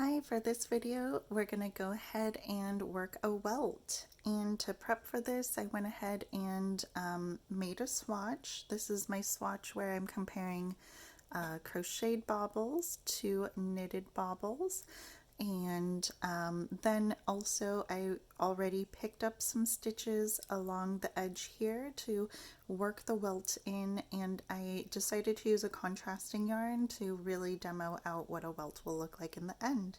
Hi, for this video, we're going to go ahead and work a welt. And to prep for this, I went ahead and made a swatch. This is my swatch where I'm comparing crocheted baubles to knitted baubles. And then also I already picked up some stitches along the edge here to work the welt in, and I decided to use a contrasting yarn to really demo out what a welt will look like in the end.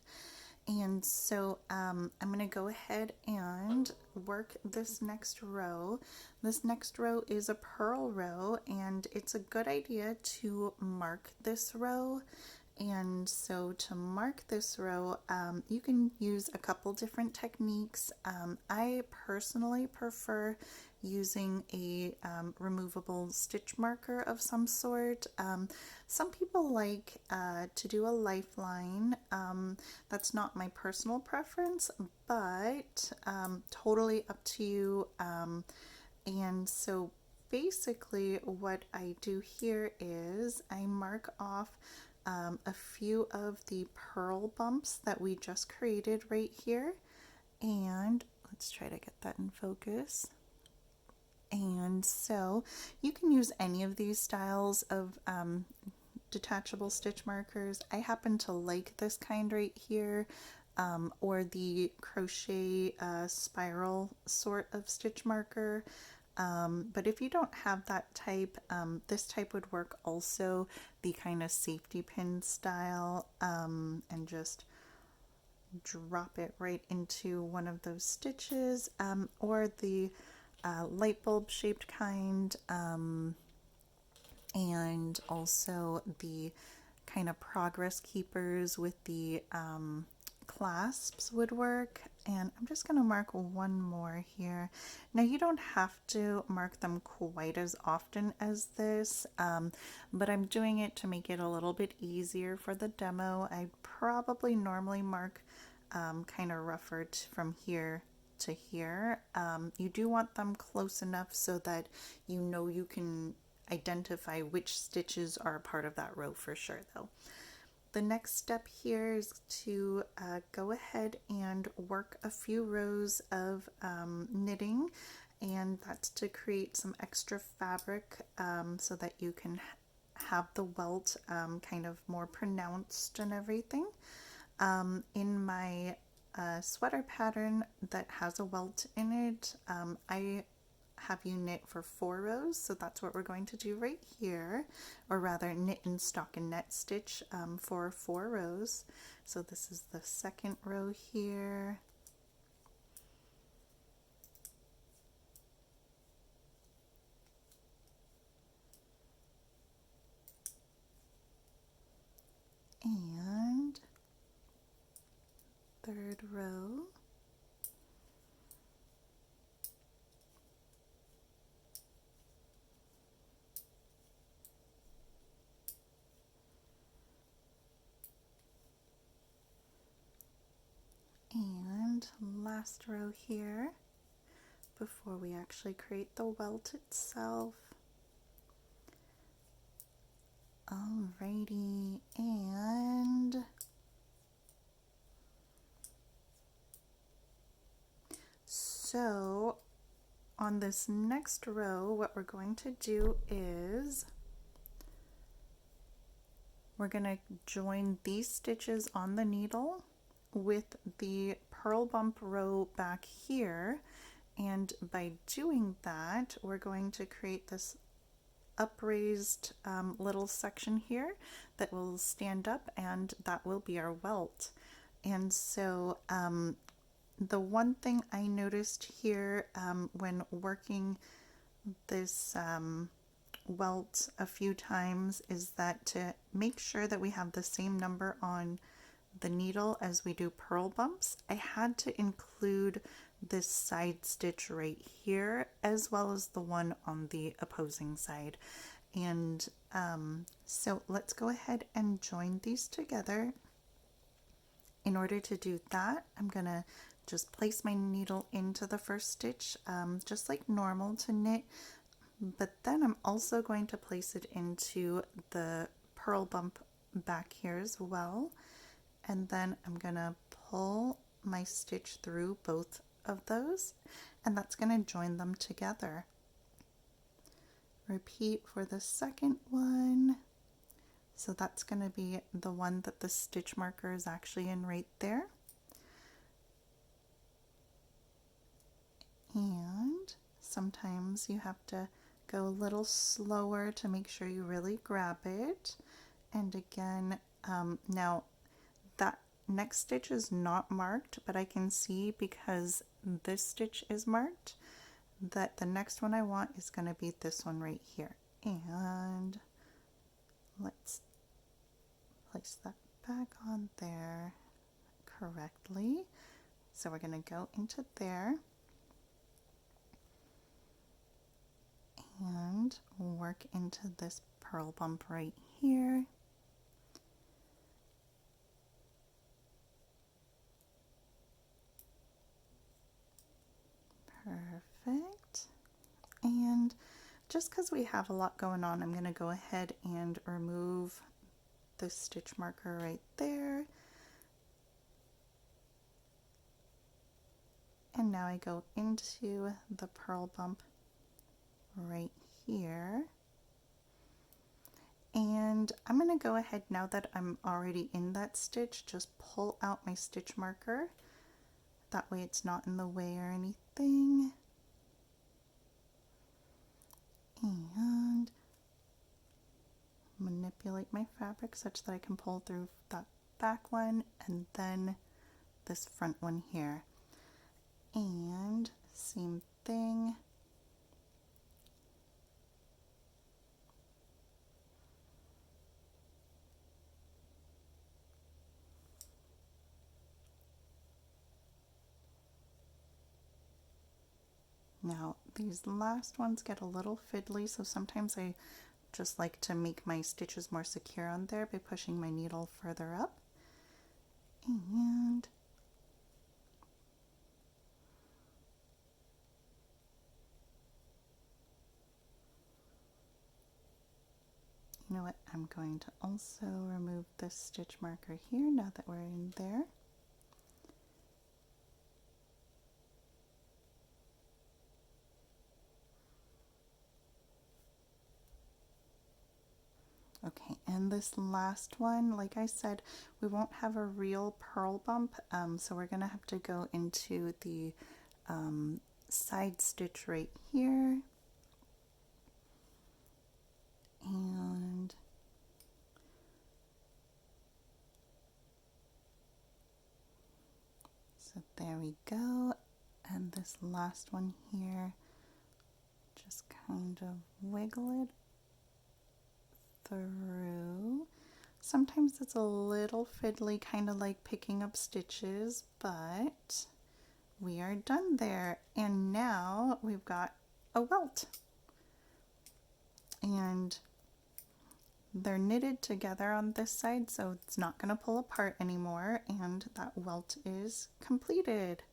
And so I'm going to go ahead and work this next row. This next row is a purl row, and it's a good idea to mark this row. And so to mark this row, you can use a couple different techniques. I personally prefer using a removable stitch marker of some sort. Some people like to do a lifeline. That's not my personal preference, but totally up to you. And so basically what I do here is I mark off a few of the purl bumps that we just created right here, and let's try to get that in focus. And so you can use any of these styles of detachable stitch markers. I happen to like this kind right here, or the crochet spiral sort of stitch marker. But if you don't have that type, this type would work also, the kind of safety pin style, and just drop it right into one of those stitches, or the light bulb shaped kind, and also the kind of progress keepers with the clasps would work. And I'm just going to mark one more here. Now you don't have to mark them quite as often as this, but I'm doing it to make it a little bit easier for the demo. I probably normally mark kind of rougher from here to here. You do want them close enough so that you know you can identify which stitches are a part of that row for sure though. The next step here is to go ahead and work a few rows of knitting, and that's to create some extra fabric so that you can have the welt kind of more pronounced and everything. In my sweater pattern that has a welt in it, I have you knit for 4 rows, so that's what we're going to do right here, or rather knit in stockinette stitch for 4 rows. So this is the second row here, and third row, and last row here before we actually create the welt itself. Alrighty, and so on this next row, what we're going to do is we're going to join these stitches on the needle with the purl bump row back here, and by doing that we're going to create this upraised little section here that will stand up, and that will be our welt. And so the one thing I noticed here when working this welt a few times is that to make sure that we have the same number on the needle as we do purl bumps, I had to include this side stitch right here as well as the one on the opposing side. And so let's go ahead and join these together. In order to do that, I'm gonna just place my needle into the first stitch just like normal to knit, but then I'm also going to place it into the purl bump back here as well. and then I'm gonna pull my stitch through both of those, and that's gonna join them together. Repeat for the second one. So that's going to be the one that the stitch marker is actually in right there. And sometimes you have to go a little slower to make sure you really grab it. And again, now that next stitch is not marked, but I can see because this stitch is marked that the next one I want is going to be this one right here. And let's place that back on there correctly. So we're going to go into there and work into this purl bump right here. Perfect. And just because we have a lot going on, I'm going to go ahead and remove the stitch marker right there. And now I go into the purl bump right here. And I'm going to go ahead, now that I'm already in that stitch, just pull out my stitch marker. That way it's not in the way or anything. And manipulate my fabric such that I can pull through that back one and then this front one here. And same thing. Now these last ones get a little fiddly, so sometimes I just like to make my stitches more secure on there by pushing my needle further up. And you know what, I'm going to also remove this stitch marker here now that we're in there. Okay, and this last one, like I said, we won't have a real purl bump, so we're going to have to go into the side stitch right here. And so there we go. And this last one here, just kind of wiggle it through. Sometimes it's a little fiddly, kind of like picking up stitches, but we are done there. And now we've got a welt. And they're knitted together on this side, so it's not going to pull apart anymore, and that welt is completed.